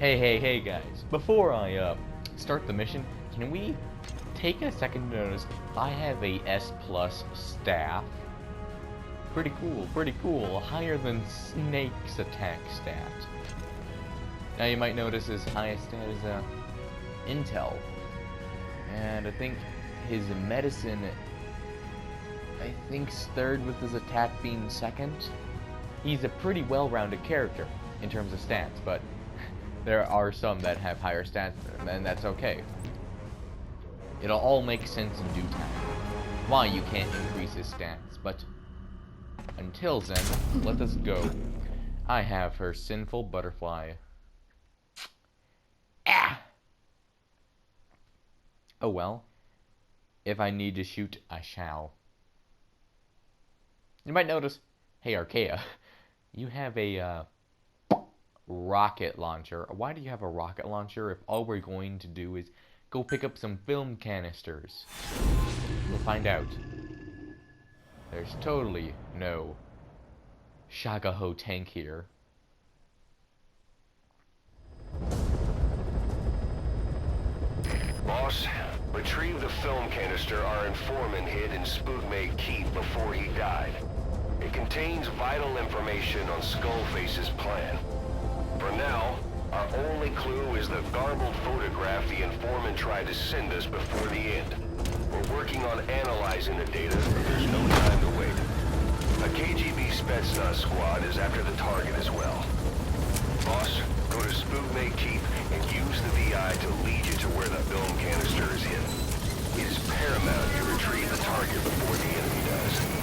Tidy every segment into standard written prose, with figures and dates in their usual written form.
Hey guys, before I start the mission, can we take a second to notice I have a S+ staff? Pretty cool, higher than Snake's attack stat. Now you might notice his highest stat is Intel, and I think his medicine, I think's third with his attack being second. He's a pretty well-rounded character in terms of stats, but there are some that have higher stats than him, and that's okay. It'll all make sense in due time why you can't increase his stats, but until then, let us go. I have her sinful butterfly. Ah! Oh well. If I need to shoot, I shall. You might notice, hey Archaea, you have a rocket launcher. Why do you have a rocket launcher if all we're going to do is go pick up some film canisters? We'll find out. There's totally no Shagaho tank here. Boss, retrieve the film canister our informant hid in Spookmate Keep before he died. It contains vital information on Skullface's plan. For now, our only clue is the garbled photograph the informant tried to send us before the end. We're working on analyzing the data, but there's no time to wait. A KGB Spetsnaz squad is after the target as well. Boss, go to Spookmate Keep and use the VI to lead you to where the film canister is hidden. It is paramount you retrieve the target before the enemy does.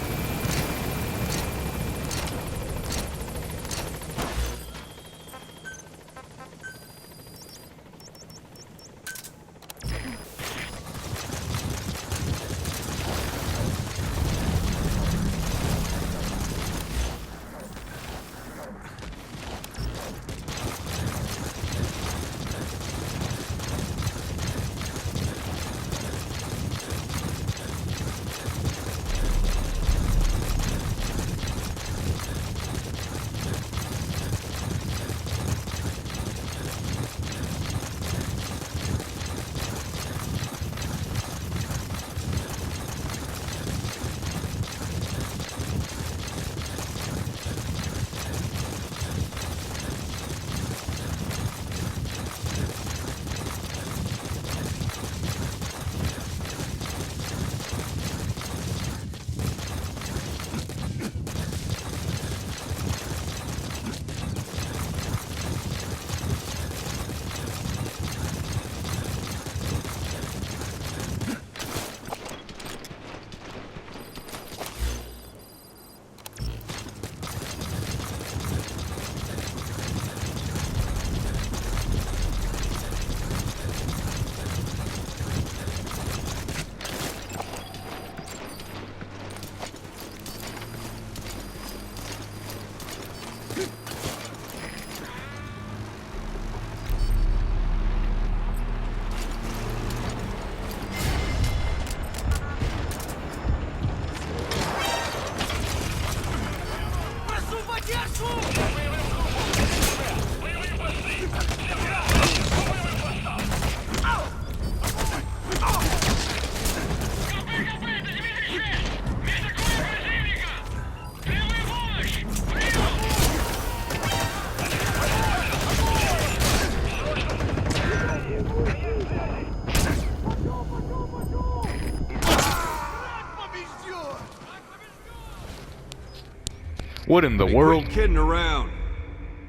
What in the world? Quit kidding around.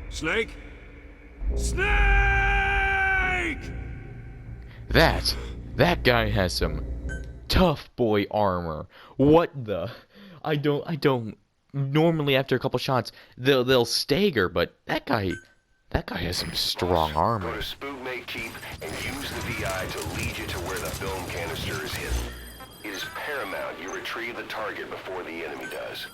Snake? Snake! That guy has some tough boy armor. What the? I don't. Normally, after a couple shots, they'll stagger, but that guy has some strong Go armor. to Spookmate Keep and use the VI to lead you to where the film canister is hidden. It is paramount you retrieve the target before the enemy does.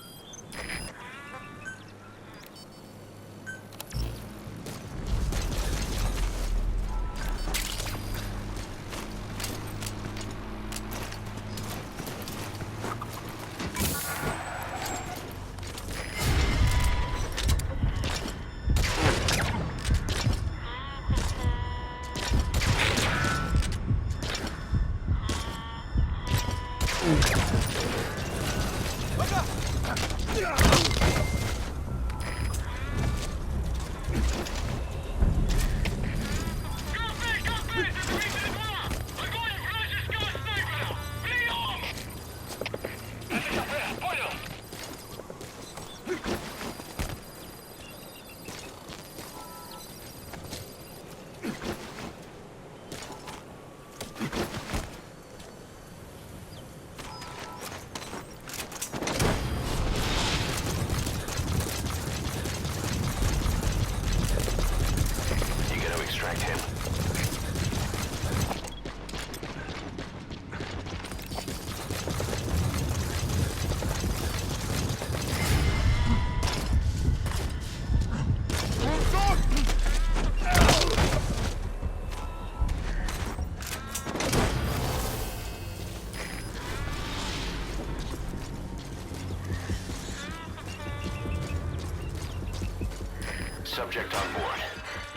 Subject on board.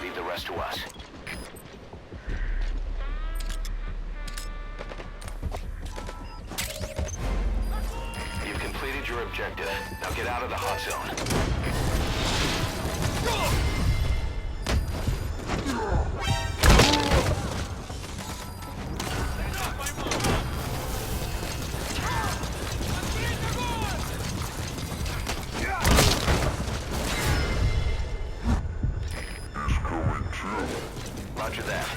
Leave the rest to us. You've completed your objective. Now get out of the hot zone. Roger that.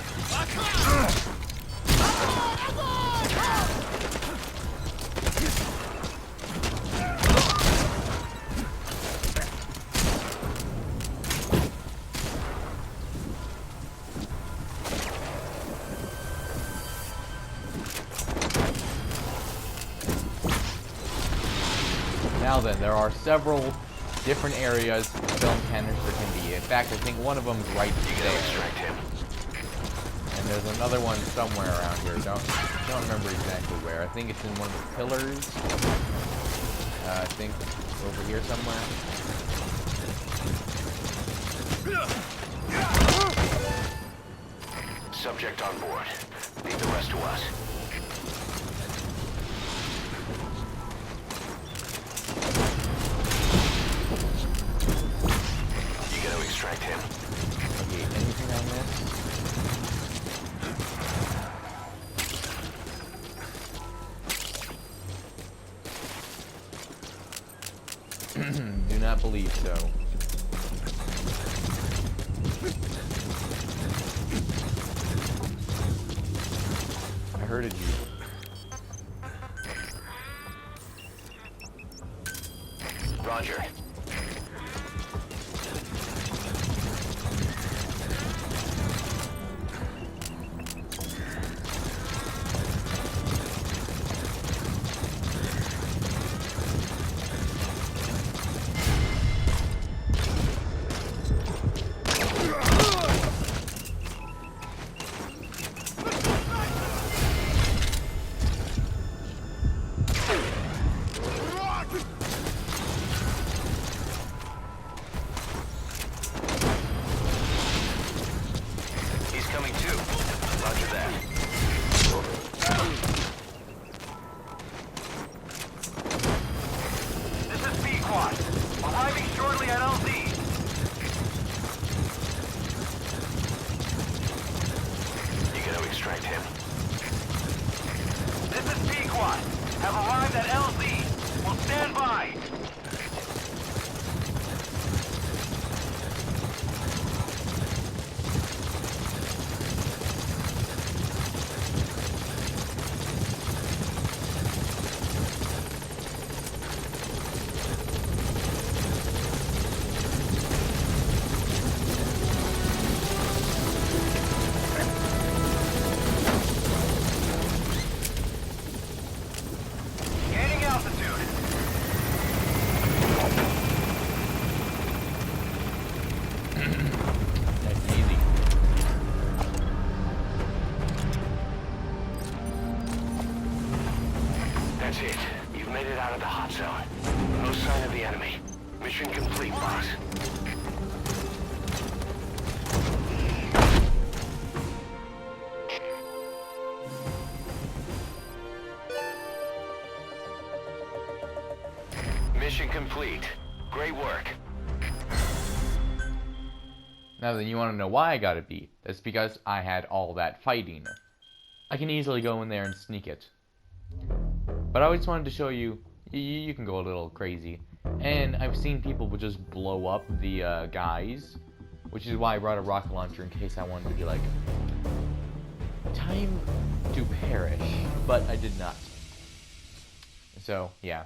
Now then, there are several different areas the film canister can be. In fact, I think one of them is right there. Extract him. And there's another one somewhere around here. Don't remember exactly where. I think it's in one of the pillars. I think over here somewhere. Subject on board. Leave the rest to us. You gotta extract him. Okay, anything on this? Do not believe so. I heard you. Roger. Arriving shortly at LZ. You gotta extract him. This is Pequot. Have arrived at LZ. Will stand by. That's it. You've made it out of the hot zone. No sign of the enemy. Mission complete, boss. complete. Great work. Now then, you want to know why I got it beat? That's because I had all that fighting. I can easily go in there and sneak it. But I just wanted to show you, you can go a little crazy. And I've seen people would just blow up the guys, which is why I brought a rocket launcher in case I wanted to be like, time to perish. But I did not. So, yeah.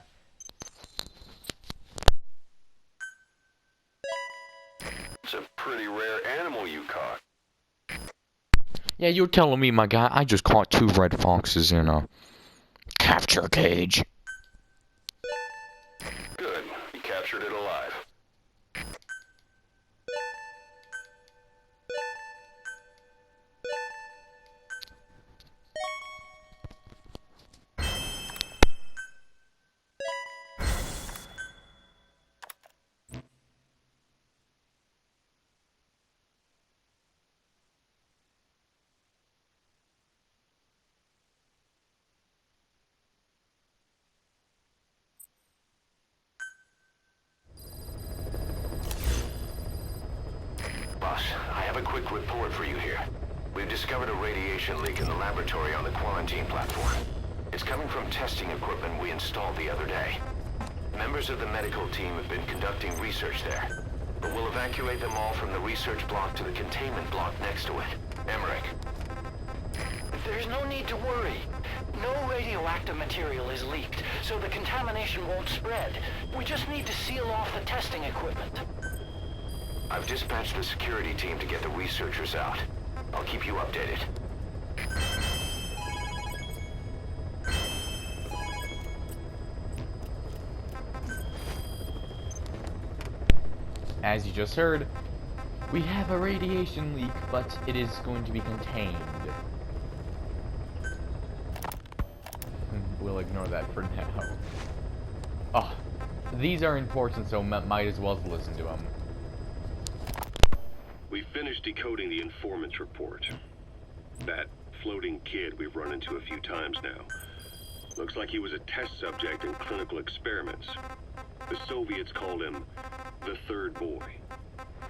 It's a pretty rare animal you caught. Yeah, you're telling me, my guy, I just caught 2 red foxes in a capture cage. Good. You captured it alive. Boss, I have a quick report for you here. We've discovered a radiation leak in the laboratory on the quarantine platform. It's coming from testing equipment we installed the other day. Members of the medical team have been conducting research there, but we'll evacuate them all from the research block to the containment block next to it. Emmerich. There's no need to worry. No radioactive material is leaked, so the contamination won't spread. We just need to seal off the testing equipment. I've dispatched the security team to get the researchers out. I'll keep you updated. As you just heard, we have a radiation leak, but it is going to be contained. We'll ignore that for now. Oh, these are important, so might as well listen to them. We finished decoding the informant's report. That floating kid we've run into a few times now. Looks like he was a test subject in clinical experiments. The Soviets called him the Third Boy.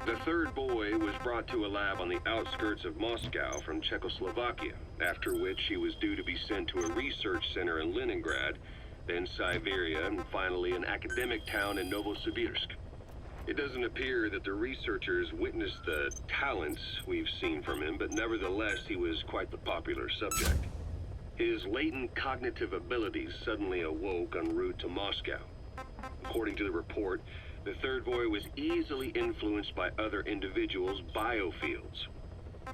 The Third Boy was brought to a lab on the outskirts of Moscow from Czechoslovakia, after which he was due to be sent to a research center in Leningrad, then Siberia, and finally an academic town in Novosibirsk. It doesn't appear that the researchers witnessed the talents we've seen from him, but nevertheless he was quite the popular subject. His latent cognitive abilities suddenly awoke en route to Moscow. According to the report, the Third Boy was easily influenced by other individuals' biofields.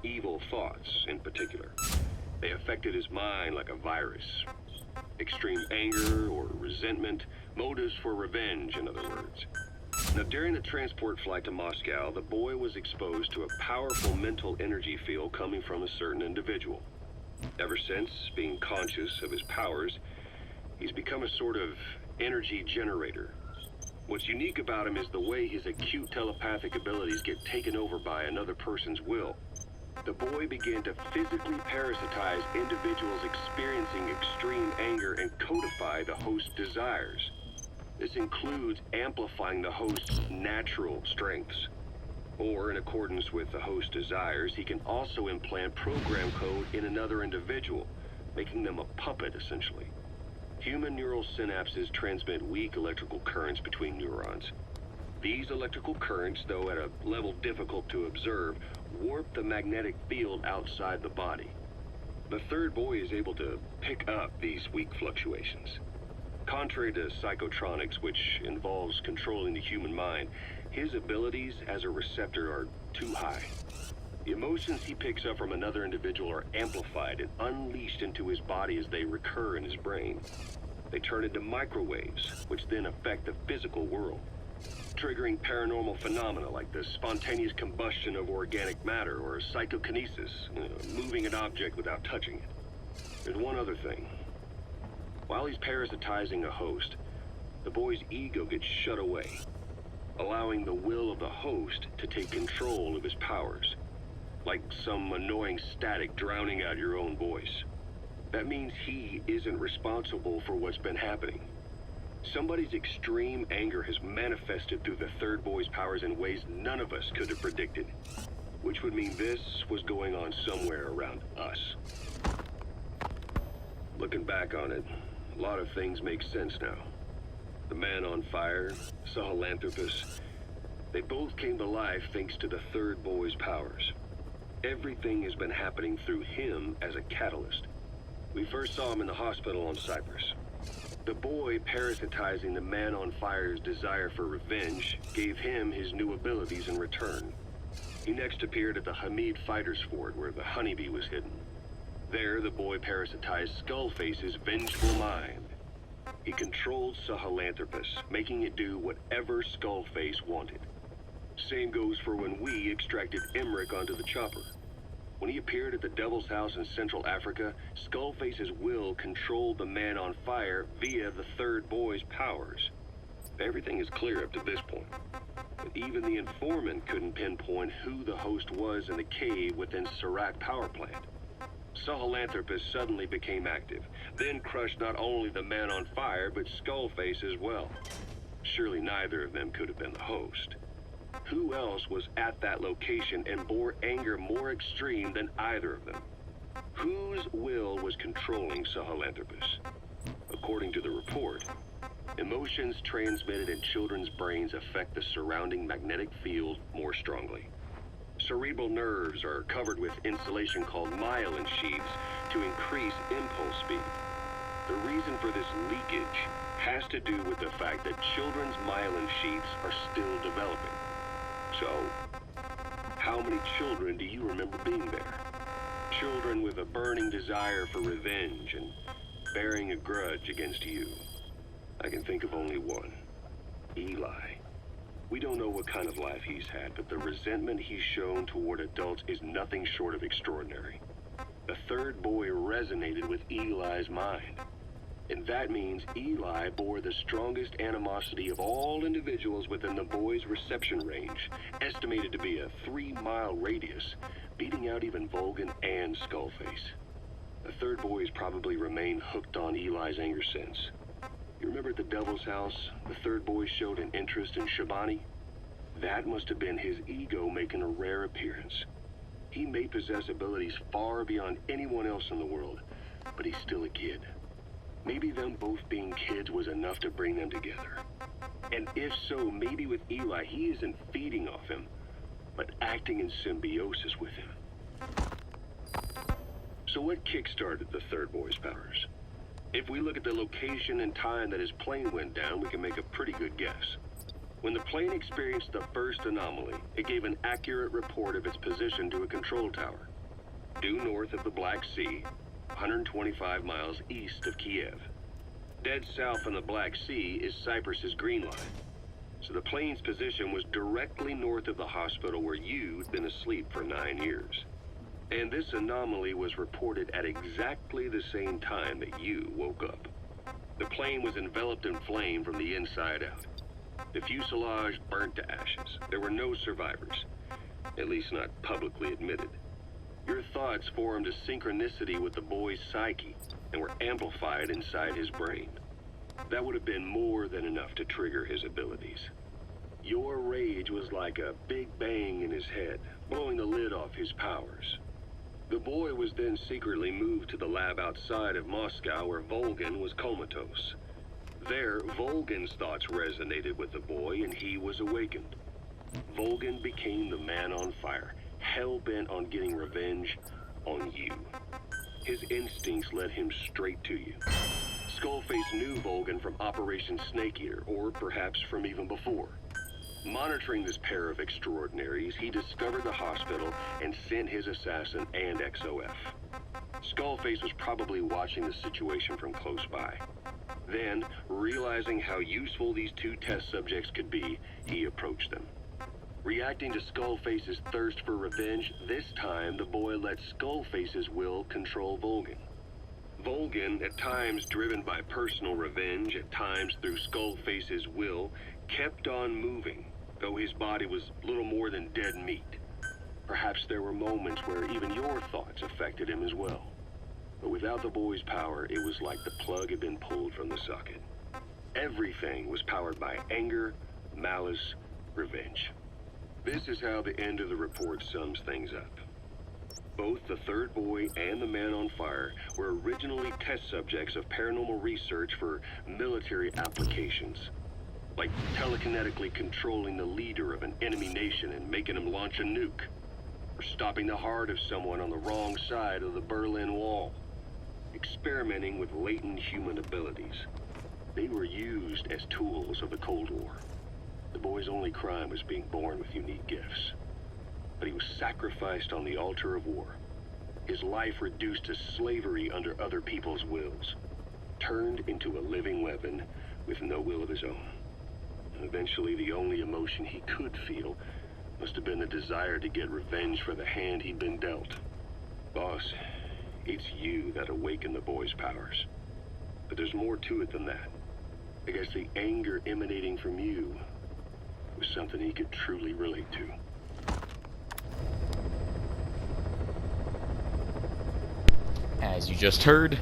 Evil thoughts, in particular. They affected his mind like a virus. Extreme anger or resentment, motives for revenge, in other words. Now, during the transport flight to Moscow, the boy was exposed to a powerful mental energy field coming from a certain individual. Ever since, being conscious of his powers, he's become a sort of energy generator. What's unique about him is the way his acute telepathic abilities get taken over by another person's will. The boy began to physically parasitize individuals experiencing extreme anger and codify the host's desires. This includes amplifying the host's natural strengths. Or, in accordance with the host's desires, he can also implant program code in another individual, making them a puppet, essentially. Human neural synapses transmit weak electrical currents between neurons. These electrical currents, though at a level difficult to observe, warp the magnetic field outside the body. The Third Boy is able to pick up these weak fluctuations. Contrary to psychotronics, which involves controlling the human mind, his abilities as a receptor are too high. The emotions he picks up from another individual are amplified and unleashed into his body as they recur in his brain. They turn into microwaves, which then affect the physical world, triggering paranormal phenomena like the spontaneous combustion of organic matter or psychokinesis, moving an object without touching it. There's one other thing. While he's parasitizing a host, the boy's ego gets shut away, allowing the will of the host to take control of his powers, like some annoying static drowning out your own voice. That means he isn't responsible for what's been happening. Somebody's extreme anger has manifested through the third boy's powers in ways none of us could have predicted. Which would mean this was going on somewhere around us. Looking back on it, a lot of things make sense now. The man on fire, Sahelanthropus, they both came to life thanks to the third boy's powers. Everything has been happening through him as a catalyst. We first saw him in the hospital on Cyprus. The boy parasitizing the man on fire's desire for revenge gave him his new abilities in return. He next appeared at the Hamid Fighters Fort where the honeybee was hidden. There, the boy parasitized Skullface's vengeful mind. He controlled Sahelanthropus, making it do whatever Skullface wanted. Same goes for when we extracted Emmerich onto the chopper. When he appeared at the Devil's House in Central Africa, Skullface's will controlled the man on fire via the third boy's powers. Everything is clear up to this point. But even the informant couldn't pinpoint who the host was in the cave within Serac power plant. Sahelanthropus suddenly became active, then crushed not only the man on fire, but Skullface as well. Surely neither of them could have been the host. Who else was at that location and bore anger more extreme than either of them? Whose will was controlling Sahelanthropus? According to the report, emotions transmitted in children's brains affect the surrounding magnetic field more strongly. Cerebral nerves are covered with insulation called myelin sheaths to increase impulse speed. The reason for this leakage has to do with the fact that children's myelin sheaths are still developing. So, how many children do you remember being there? Children with a burning desire for revenge and bearing a grudge against you. I can think of only one. Eli. We don't know what kind of life he's had, but the resentment he's shown toward adults is nothing short of extraordinary. The third boy resonated with Eli's mind. And that means Eli bore the strongest animosity of all individuals within the boy's reception range, estimated to be a 3-mile radius, beating out even Volgan and Skullface. The third boy has probably remained hooked on Eli's anger since. You remember at the Devil's House, the third boy showed an interest in Shabani? That must have been his ego making a rare appearance. He may possess abilities far beyond anyone else in the world, but he's still a kid. Maybe them both being kids was enough to bring them together. And if so, maybe with Eli, he isn't feeding off him, but acting in symbiosis with him. So what kick-started the third boy's powers? If we look at the location and time that his plane went down, we can make a pretty good guess. When the plane experienced the first anomaly, it gave an accurate report of its position to a control tower, due north of the Black Sea, 125 miles east of Kiev. Dead south on the Black Sea is Cyprus's green line. So the plane's position was directly north of the hospital where you'd been asleep for 9 years. And this anomaly was reported at exactly the same time that you woke up. The plane was enveloped in flame from the inside out. The fuselage burnt to ashes. There were no survivors, at least not publicly admitted. Your thoughts formed a synchronicity with the boy's psyche and were amplified inside his brain. That would have been more than enough to trigger his abilities. Your rage was like a big bang in his head, blowing the lid off his powers. The boy was then secretly moved to the lab outside of Moscow where Volgan was comatose. There, Volgan's thoughts resonated with the boy and he was awakened. Volgan became the man on fire, hell-bent on getting revenge on you. His instincts led him straight to you. Skullface knew Volgan from Operation Snake Eater, or perhaps from even before. Monitoring this pair of extraordinaries, he discovered the hospital and sent his assassin and XOF. Skullface was probably watching the situation from close by. Then, realizing how useful these two test subjects could be, he approached them. Reacting to Skullface's thirst for revenge, this time the boy let Skullface's will control Volgan. Volgan, at times driven by personal revenge, at times through Skullface's will, kept on moving, though his body was little more than dead meat. Perhaps there were moments where even your thoughts affected him as well. But without the boy's power, it was like the plug had been pulled from the socket. Everything was powered by anger, malice, revenge. This is how the end of the report sums things up. Both the third boy and the man on fire were originally test subjects of paranormal research for military applications. Like telekinetically controlling the leader of an enemy nation and making him launch a nuke. Or stopping the heart of someone on the wrong side of the Berlin Wall. Experimenting with latent human abilities. They were used as tools of the Cold War. The boy's only crime was being born with unique gifts. But he was sacrificed on the altar of war. His life reduced to slavery under other people's wills. Turned into a living weapon with no will of his own. And eventually the only emotion he could feel must have been the desire to get revenge for the hand he'd been dealt. Boss, it's you that awakened the boy's powers. But there's more to it than that. I guess the anger emanating from you was something he could truly relate to. As you just heard,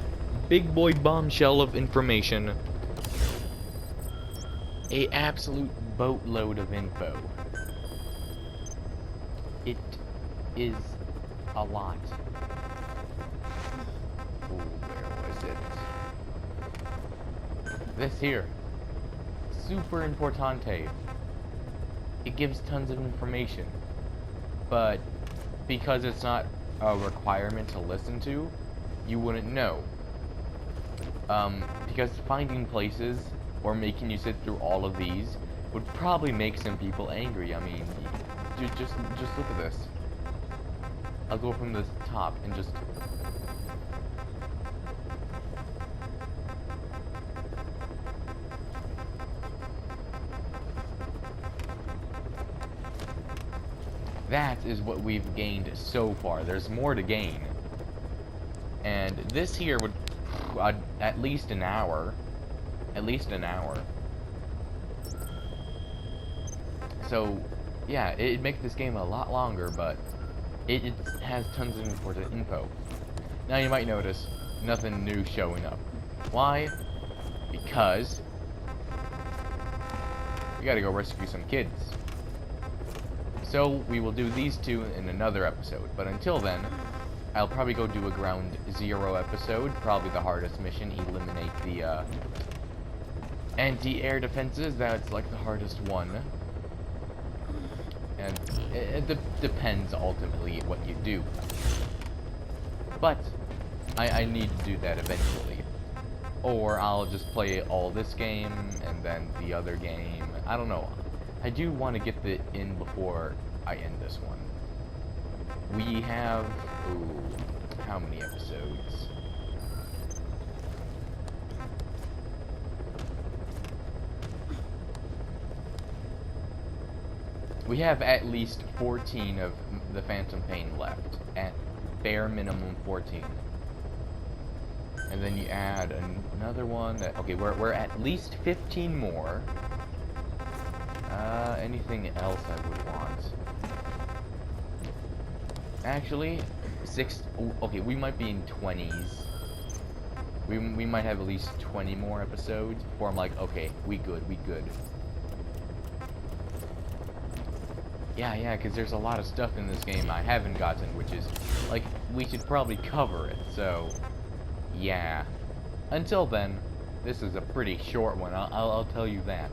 big boy bombshell of information. A absolute boatload of info. It is a lot. Ooh, where was it? This here. Super importante. It gives tons of information. But because it's not a requirement to listen to, you wouldn't know. Because finding places or making you sit through all of these would probably make some people angry. I mean, just look at this. I'll go from the top and just... That is what we've gained so far. There's more to gain. And this here would at least an hour. At least an hour. So, yeah, it'd make this game a lot longer, but it has tons of important info. Now you might notice nothing new showing up. Why? Because we gotta go rescue some kids. So we will do these two in another episode, but until then, I'll probably go do a ground zero episode, probably the hardest mission, eliminate the anti-air defenses. That's like the hardest one. And it depends ultimately what you do. But I need to do that eventually. Or I'll just play all this game and then the other game. I don't know. I do want to get it in before I end this one. We have... Ooh, how many episodes? We have at least 14 of the Phantom Pain left. At bare minimum 14. And then you add another one that... Okay, we're at least 15 more. Anything else I would want? Actually, 6... Okay, we might be in 20s. We might have at least 20 more episodes before I'm like, okay, we good. Yeah, because there's a lot of stuff in this game I haven't gotten, which is, like, we should probably cover it, so, yeah. Until then, this is a pretty short one, I'll tell you that.